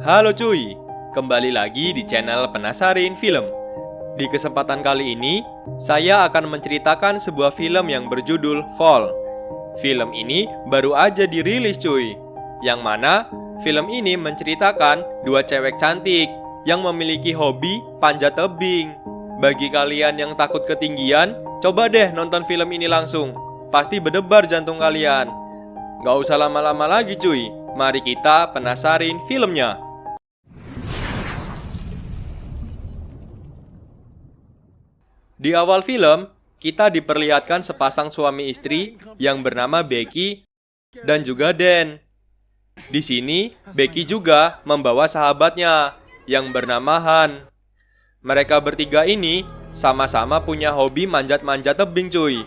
Halo cuy, kembali lagi di channel Penasarin Film. Di kesempatan kali ini, saya akan menceritakan sebuah film yang berjudul Fall. Film ini baru aja dirilis cuy. Yang mana film ini menceritakan dua cewek cantik yang memiliki hobi panjat tebing. Bagi kalian yang takut ketinggian, coba deh nonton film ini langsung. Pasti berdebar jantung kalian. Gak usah lama-lama lagi cuy, mari kita penasarin filmnya. Di awal film, kita diperlihatkan sepasang suami istri yang bernama Becky dan juga Dan. Di sini, Becky juga membawa sahabatnya yang bernama Han. Mereka bertiga ini sama-sama punya hobi manjat-manjat tebing cuy.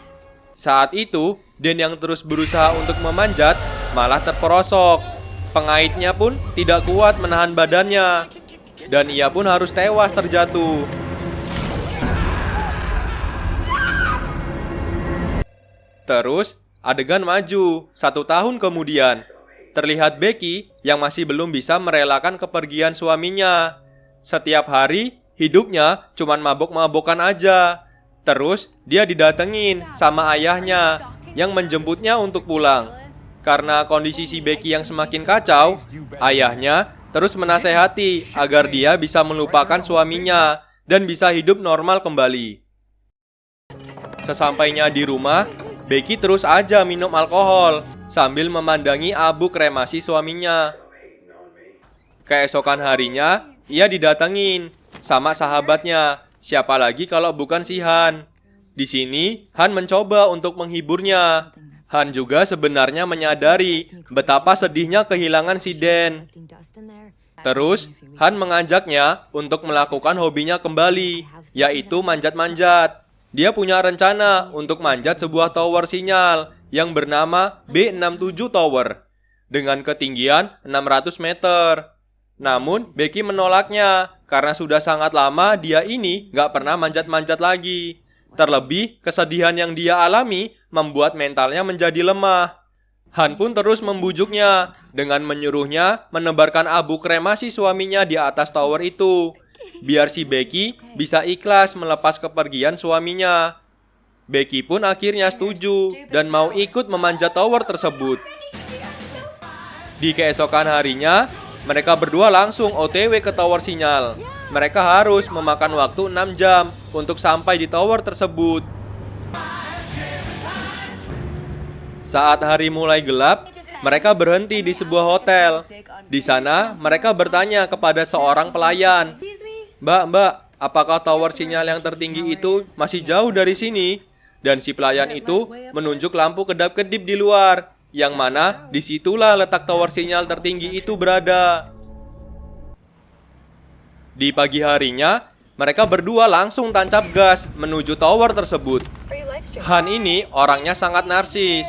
Saat itu, Dan yang terus berusaha untuk memanjat malah terperosok. Pengaitnya pun tidak kuat menahan badannya, dan ia pun harus tewas terjatuh. Terus, adegan maju 1 tahun kemudian. Terlihat Becky yang masih belum bisa merelakan kepergian suaminya. Setiap hari, hidupnya cuman mabok-mabokan aja. Terus, dia didatengin sama ayahnya yang menjemputnya untuk pulang. Karena kondisi si Becky yang semakin kacau, ayahnya terus menasehati agar dia bisa melupakan suaminya dan bisa hidup normal kembali. Sesampainya di rumah, Becky terus aja minum alkohol sambil memandangi abu kremasi suaminya. Keesokan harinya, ia didatengin sama sahabatnya. Siapa lagi kalau bukan si Han. Di sini, Han mencoba untuk menghiburnya. Han juga sebenarnya menyadari betapa sedihnya kehilangan si Dan. Terus, Han mengajaknya untuk melakukan hobinya kembali, yaitu manjat-manjat. Dia punya rencana untuk manjat sebuah tower sinyal yang bernama B67 Tower dengan ketinggian 600 meter. Namun, Becky menolaknya karena sudah sangat lama dia ini gak pernah manjat-manjat lagi. Terlebih, kesedihan yang dia alami membuat mentalnya menjadi lemah. Han pun terus membujuknya dengan menyuruhnya menebarkan abu kremasi suaminya di atas tower itu, biar si Becky bisa ikhlas melepas kepergian suaminya. Becky pun akhirnya setuju dan mau ikut memanjat tower tersebut. Di keesokan harinya, mereka berdua langsung OTW ke tower sinyal. Mereka harus memakan waktu 6 jam untuk sampai di tower tersebut. Saat hari mulai gelap, mereka berhenti di sebuah hotel. Di sana, mereka bertanya kepada seorang pelayan, Mbak, apakah tower sinyal yang tertinggi itu masih jauh dari sini? Dan si pelayan itu menunjuk lampu kedap-kedip di luar, yang mana disitulah letak tower sinyal tertinggi itu berada. Di pagi harinya, mereka berdua langsung tancap gas menuju tower tersebut. Han ini orangnya sangat narsis,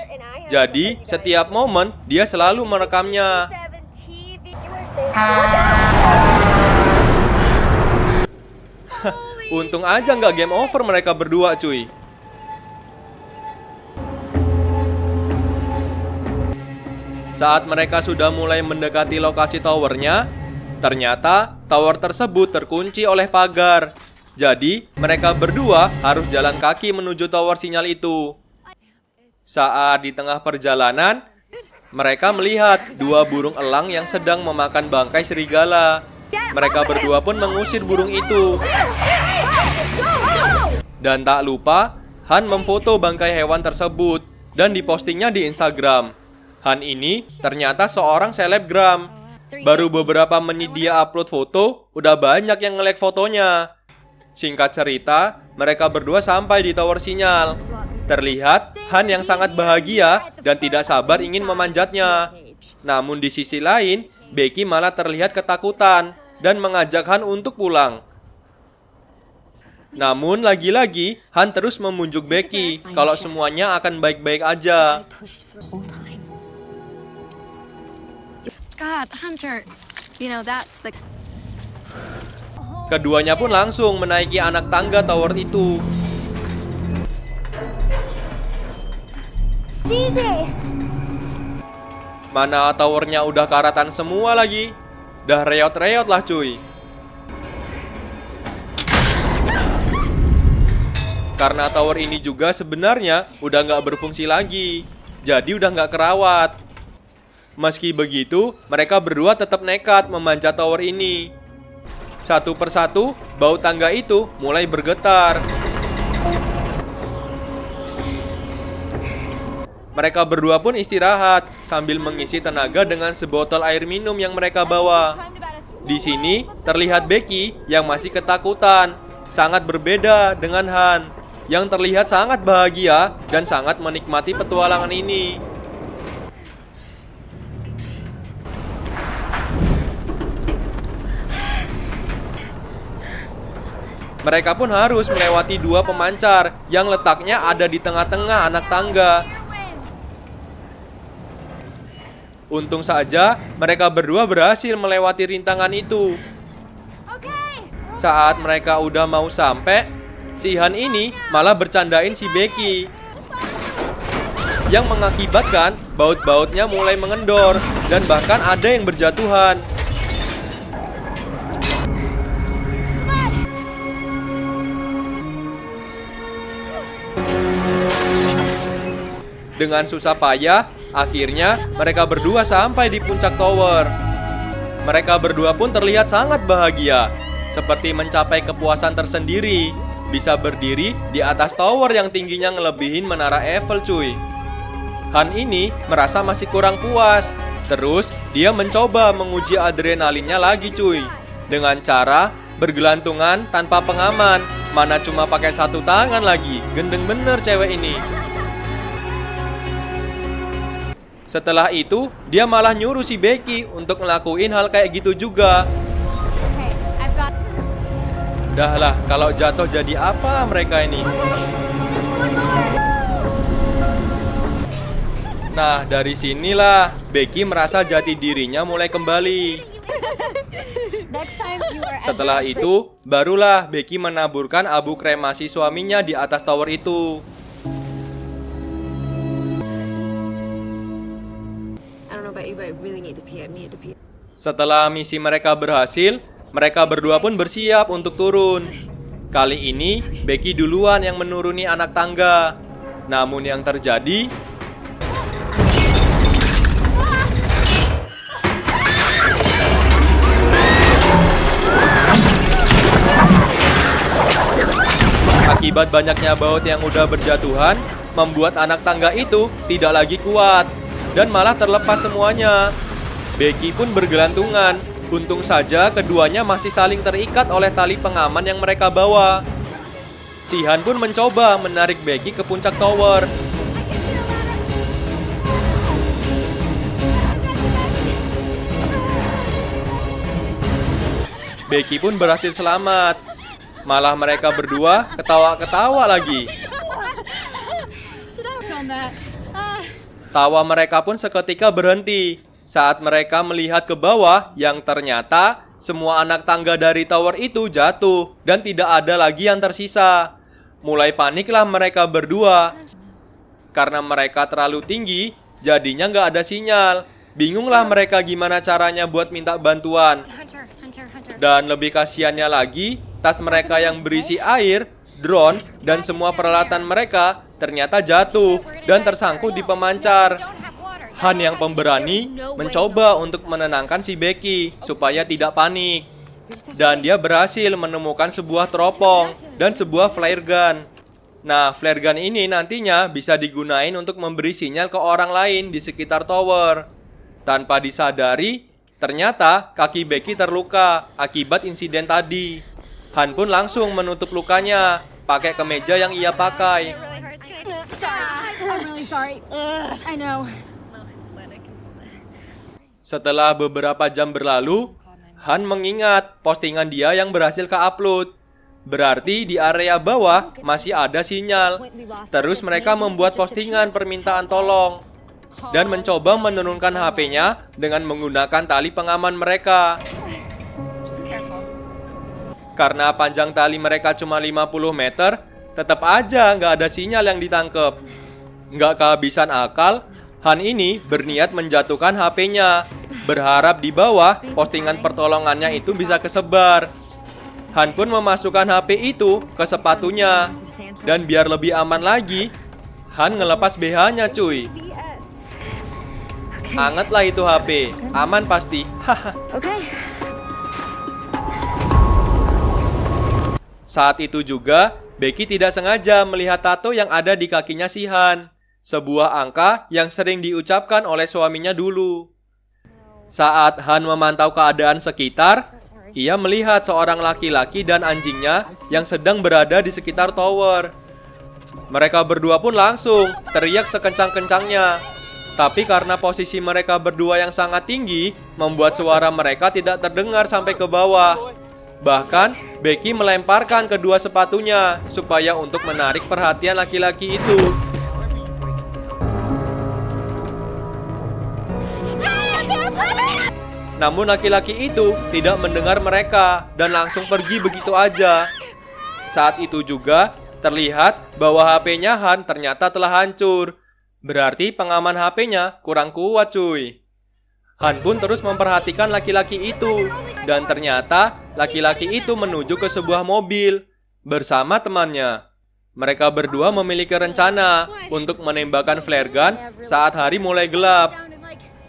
jadi setiap momen dia selalu merekamnya. Untung aja nggak game over mereka berdua cuy. Saat mereka sudah mulai mendekati lokasi towernya, ternyata tower tersebut terkunci oleh pagar. Jadi mereka berdua harus jalan kaki menuju tower sinyal itu. Saat di tengah perjalanan, mereka melihat dua burung elang yang sedang memakan bangkai serigala. Mereka berdua pun mengusir burung itu. Dan tak lupa, Han memfoto bangkai hewan tersebut dan dipostingnya di Instagram. Han ini ternyata seorang selebgram. Baru beberapa menit dia upload foto, udah banyak yang nge-like fotonya. Singkat cerita, mereka berdua sampai di tower sinyal. Terlihat Han yang sangat bahagia dan tidak sabar ingin memanjatnya. Namun di sisi lain, Becky malah terlihat ketakutan dan mengajak Han untuk pulang. Namun lagi-lagi Han terus memujuk Becky kalau semuanya akan baik-baik aja. God, Hunter, that's the... Keduanya pun langsung menaiki anak tangga tower itu. Mana towernya udah karatan semua lagi. dah reot-reot lah cuy. Karena tower ini juga sebenarnya udah nggak berfungsi lagi, jadi udah nggak kerawat. Meski begitu, mereka berdua tetap nekat memanjat tower ini. Satu persatu, baut tangga itu mulai bergetar. Mereka berdua pun istirahat sambil mengisi tenaga dengan sebotol air minum yang mereka bawa. Di sini terlihat Becky yang masih ketakutan, sangat berbeda dengan Han yang terlihat sangat bahagia dan sangat menikmati petualangan ini. Mereka pun harus melewati dua pemancar yang letaknya ada di tengah-tengah anak tangga. Untung saja mereka berdua berhasil melewati rintangan itu. Saat mereka udah mau sampai, si Han ini malah bercandain si Becky, yang mengakibatkan baut-bautnya mulai mengendor dan bahkan ada yang berjatuhan. Dengan susah payah, akhirnya mereka berdua sampai di puncak tower. Mereka berdua pun terlihat sangat bahagia, seperti mencapai kepuasan tersendiri, bisa berdiri di atas tower yang tingginya ngelebihin menara Eiffel cuy. Han ini merasa masih kurang puas. Terus dia mencoba menguji adrenalinnya lagi cuy, dengan cara bergelantungan tanpa pengaman. Mana cuma pakai satu tangan lagi, gendeng bener cewek ini. Setelah itu, dia malah nyuruh si Becky untuk ngelakuin hal kayak gitu juga. Dah lah, kalau jatuh jadi apa mereka ini? Nah, dari sinilah Becky merasa jati dirinya mulai kembali. Setelah itu, barulah Becky menaburkan abu kremasi suaminya di atas tower itu. Setelah misi mereka berhasil, mereka berdua pun bersiap untuk turun. Kali ini, Becky duluan yang menuruni anak tangga. Namun yang terjadi, akibat banyaknya baut yang udah berjatuhan, membuat anak tangga itu tidak lagi kuat dan malah terlepas semuanya. Becky pun bergelantungan. Untung saja keduanya masih saling terikat oleh tali pengaman yang mereka bawa. Si Han pun mencoba menarik Becky ke puncak tower. Becky pun berhasil selamat. Malah mereka berdua ketawa-ketawa lagi. Tawa mereka pun seketika berhenti saat mereka melihat ke bawah yang ternyata semua anak tangga dari tower itu jatuh dan tidak ada lagi yang tersisa. Mulai paniklah mereka berdua. Karena mereka terlalu tinggi, jadinya nggak ada sinyal. Bingunglah mereka gimana caranya buat minta bantuan. Dan lebih kasihannya lagi, tas mereka yang berisi air, drone, dan semua peralatan mereka ternyata jatuh dan tersangkut di pemancar. Han yang pemberani mencoba untuk menenangkan si Becky supaya tidak panik. Dan dia berhasil menemukan sebuah teropong dan sebuah flare gun. Nah, flare gun ini nantinya bisa digunain untuk memberi sinyal ke orang lain di sekitar tower. Tanpa disadari, ternyata kaki Becky terluka akibat insiden tadi. Han pun langsung menutup lukanya pakai kemeja yang ia pakai. Setelah beberapa jam berlalu, Han mengingat postingan dia yang berhasil ke-upload. Berarti di area bawah masih ada sinyal. Terus mereka membuat postingan permintaan tolong dan mencoba menurunkan HP-nya dengan menggunakan tali pengaman mereka. Karena panjang tali mereka cuma 50 meter, tetap aja nggak ada sinyal yang ditangkap. Nggak kehabisan akal, Han ini berniat menjatuhkan HP-nya berharap di bawah postingan pertolongannya itu bisa kesebar. Han pun memasukkan HP itu ke sepatunya. Dan biar lebih aman lagi, Han ngelepas BH-nya cuy. Angetlah itu HP, aman pasti. Haha. Okay. Saat itu juga, Becky tidak sengaja melihat tato yang ada di kakinya si Han. Sebuah angka yang sering diucapkan oleh suaminya dulu. Saat Han memantau keadaan sekitar, ia melihat seorang laki-laki dan anjingnya yang sedang berada di sekitar tower. Mereka berdua pun langsung teriak sekencang-kencangnya. Tapi karena posisi mereka berdua yang sangat tinggi, membuat suara mereka tidak terdengar sampai ke bawah. Bahkan, Becky melemparkan kedua sepatunya supaya untuk menarik perhatian laki-laki itu. Namun laki-laki itu tidak mendengar mereka dan langsung pergi begitu aja. Saat itu juga terlihat bahwa HP-nya Han ternyata telah hancur. Berarti pengaman HP-nya kurang kuat cuy. Han pun terus memperhatikan laki-laki itu. Dan ternyata laki-laki itu menuju ke sebuah mobil bersama temannya. Mereka berdua memiliki rencana untuk menembakkan flare gun saat hari mulai gelap.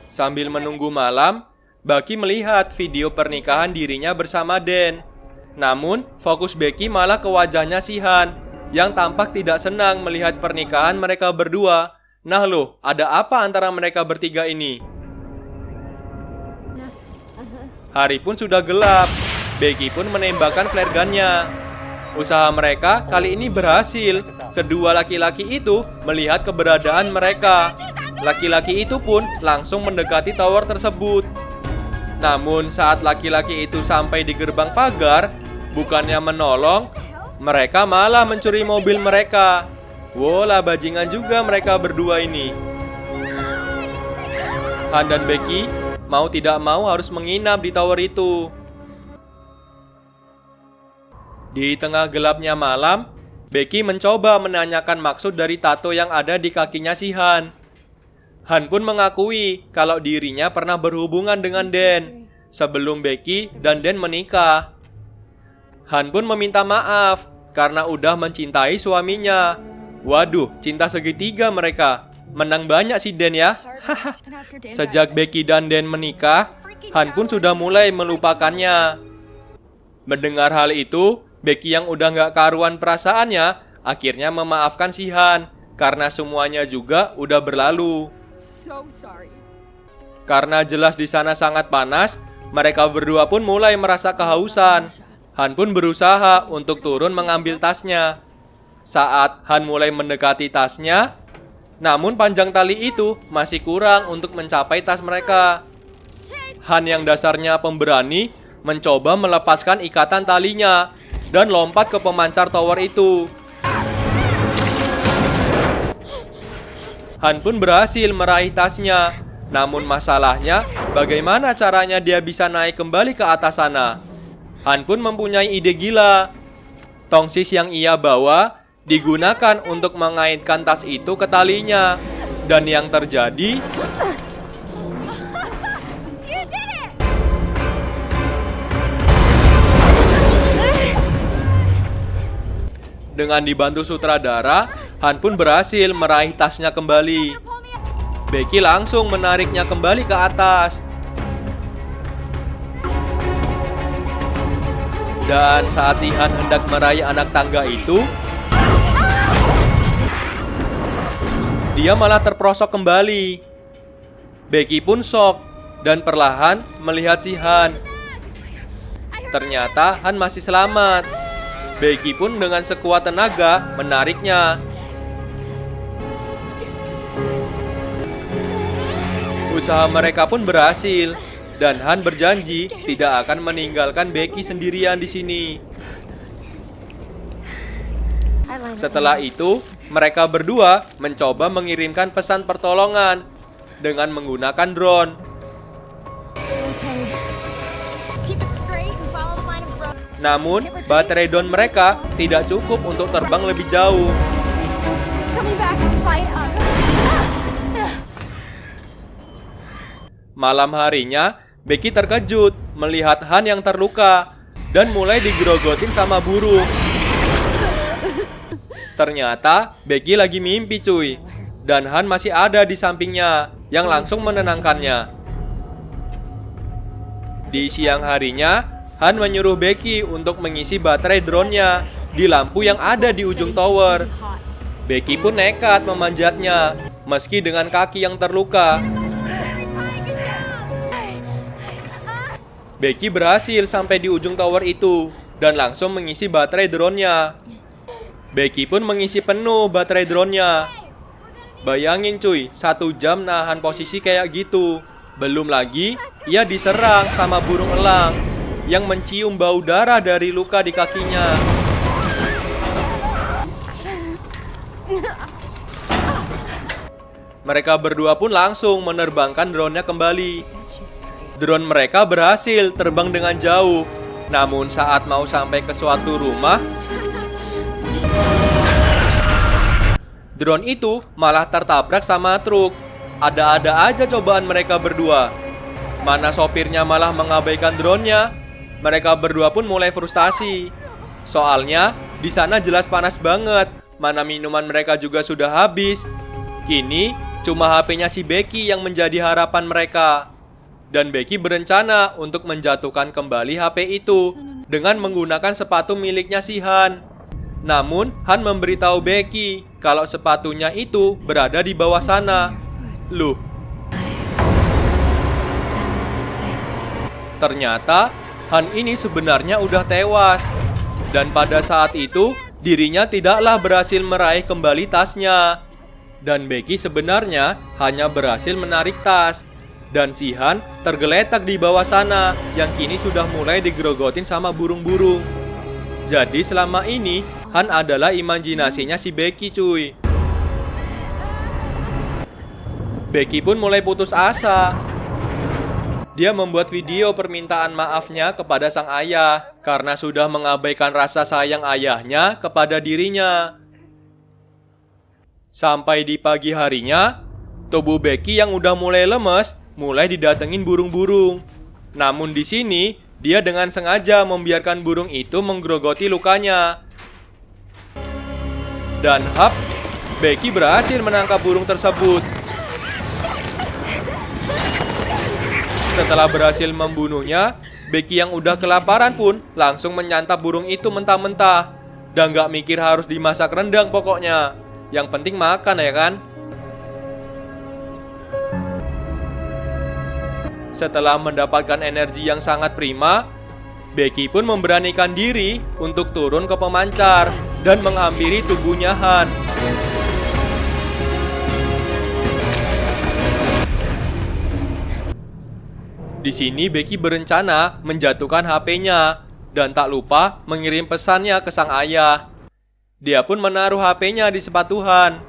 Sambil menunggu malam, Becky melihat video pernikahan dirinya bersama Dan. Namun, fokus Becky malah ke wajahnya si Han yang tampak tidak senang melihat pernikahan mereka berdua. Nah loh, ada apa antara mereka bertiga ini? Hari pun sudah gelap. Becky pun menembakkan flare gun-nya. Usaha mereka kali ini berhasil. Kedua laki-laki itu melihat keberadaan mereka. Laki-laki itu pun langsung mendekati tower tersebut. Namun saat laki-laki itu sampai di gerbang pagar, bukannya menolong, mereka malah mencuri mobil mereka. Wolah, bajingan juga mereka berdua ini. Han dan Becky mau tidak mau harus menginap di tower itu. Di tengah gelapnya malam, Becky mencoba menanyakan maksud dari tato yang ada di kakinya si Han. Han pun mengakui kalau dirinya pernah berhubungan dengan Dan sebelum Becky dan Dan menikah. Han pun meminta maaf karena udah mencintai suaminya. Waduh, cinta segitiga mereka. Menang banyak si Dan ya. Sejak Becky dan Dan menikah, Han pun sudah mulai melupakannya. Mendengar hal itu, Becky yang udah gak karuan perasaannya akhirnya memaafkan si Han karena semuanya juga udah berlalu. Karena jelas di sana sangat panas, mereka berdua pun mulai merasa kehausan. Han pun berusaha untuk turun mengambil tasnya. Saat Han mulai mendekati tasnya, namun panjang tali itu masih kurang untuk mencapai tas mereka. Han yang dasarnya pemberani mencoba melepaskan ikatan talinya dan lompat ke pemancar tower itu. Han pun berhasil meraih tasnya. Namun masalahnya, bagaimana caranya dia bisa naik kembali ke atas sana? Han pun mempunyai ide gila. Tongsis yang ia bawa digunakan untuk mengaitkan tas itu ke talinya. Dan yang terjadi, dengan dibantu sutradara, Han pun berhasil meraih tasnya kembali. Becky langsung menariknya kembali ke atas. Dan saat si Han hendak meraih anak tangga itu, dia malah terperosok kembali. Becky pun shock dan perlahan melihat si Han. Ternyata Han masih selamat. Becky pun dengan sekuat tenaga menariknya. Usaha mereka pun berhasil dan Han berjanji tidak akan meninggalkan Becky sendirian di sini. Setelah itu, mereka berdua mencoba mengirimkan pesan pertolongan dengan menggunakan drone. Namun, baterai drone mereka tidak cukup untuk terbang lebih jauh. Malam harinya, Becky terkejut melihat Han yang terluka dan mulai digerogotin sama burung. Ternyata Becky lagi mimpi cuy. Dan Han masih ada di sampingnya yang langsung menenangkannya. Di siang harinya, Han menyuruh Becky untuk mengisi baterai drone-nya di lampu yang ada di ujung tower. Becky pun nekat memanjatnya, meski dengan kaki yang terluka. Becky berhasil sampai di ujung tower itu dan langsung mengisi baterai drone-nya. Becky pun mengisi penuh baterai drone-nya. Bayangin cuy, 1 jam nahan posisi kayak gitu. Belum lagi, ia diserang sama burung elang yang mencium bau darah dari luka di kakinya. Mereka berdua pun langsung menerbangkan drone-nya kembali. Drone mereka berhasil terbang dengan jauh. Namun saat mau sampai ke suatu rumah, drone itu malah tertabrak sama truk. Ada-ada aja cobaan mereka berdua. Mana sopirnya malah mengabaikan drone-nya. Mereka berdua pun mulai frustasi. Soalnya di sana jelas panas banget. Mana minuman mereka juga sudah habis. Kini cuma HP-nya si Becky yang menjadi harapan mereka. Dan Becky berencana untuk menjatuhkan kembali HP itu dengan menggunakan sepatu miliknya si Han. Namun Han memberitahu Becky kalau sepatunya itu berada di bawah sana. Loh, ternyata Han ini sebenarnya udah tewas. Dan pada saat itu dirinya tidaklah berhasil meraih kembali tasnya. Dan Becky sebenarnya hanya berhasil menarik tas. Dan si Han tergeletak di bawah sana yang kini sudah mulai digerogotin sama burung-burung. Jadi selama ini Han adalah imajinasinya si Becky cuy. Becky pun mulai putus asa. Dia membuat video permintaan maafnya kepada sang ayah karena sudah mengabaikan rasa sayang ayahnya kepada dirinya. Sampai di pagi harinya, tubuh Becky yang udah mulai lemes mulai didatengin burung-burung. Namun di sini dia dengan sengaja membiarkan burung itu menggerogoti lukanya. Dan hap, Becky berhasil menangkap burung tersebut. Setelah berhasil membunuhnya, Becky yang udah kelaparan pun langsung menyantap burung itu mentah-mentah. Dan gak mikir harus dimasak rendang pokoknya. Yang penting makan ya kan. Setelah mendapatkan energi yang sangat prima, Becky pun memberanikan diri untuk turun ke pemancar dan menghampiri tubuhnya Han. Di sini Becky berencana menjatuhkan HP-nya dan tak lupa mengirim pesannya ke sang ayah. Dia pun menaruh HP-nya di sepatu Han.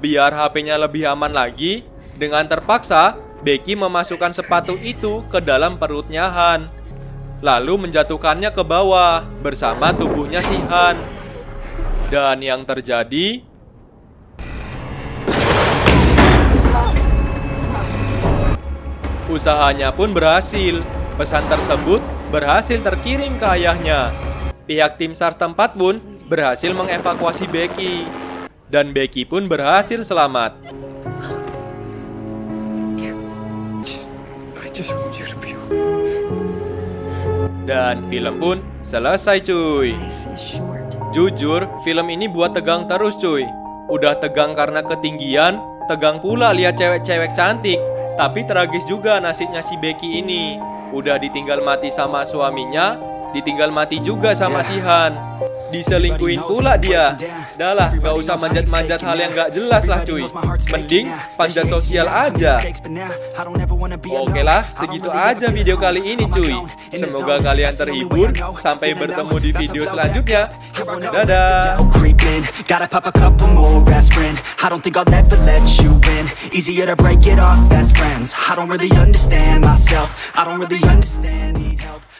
Biar HP-nya lebih aman lagi, dengan terpaksa Becky memasukkan sepatu itu ke dalam perutnya Han. Lalu menjatuhkannya ke bawah bersama tubuhnya si Han. Dan yang terjadi, usahanya pun berhasil. Pesan tersebut berhasil terkirim ke ayahnya. Pihak tim SAR setempat pun berhasil mengevakuasi Becky. Dan Becky pun berhasil selamat. Dan film pun selesai cuy. Jujur, film ini buat tegang terus cuy. Udah tegang karena ketinggian, tegang pula lihat cewek-cewek cantik. Tapi tragis juga nasibnya si Becky ini. Udah ditinggal mati sama suaminya, ditinggal mati juga sama si Han. Diselingkuhin pula dia. Dah lah, gak usah manjat-manjat hal yang gak jelas lah cuy. Mending panjat sosial aja. Oke lah, segitu aja video kali ini cuy. Semoga kalian terhibur. Sampai bertemu di video selanjutnya. Dadah. Gotta pop a couple more aspirin. I don't think I'll ever let you in. Easier to break it off best friends. I don't really understand myself. I don't really understand, need help.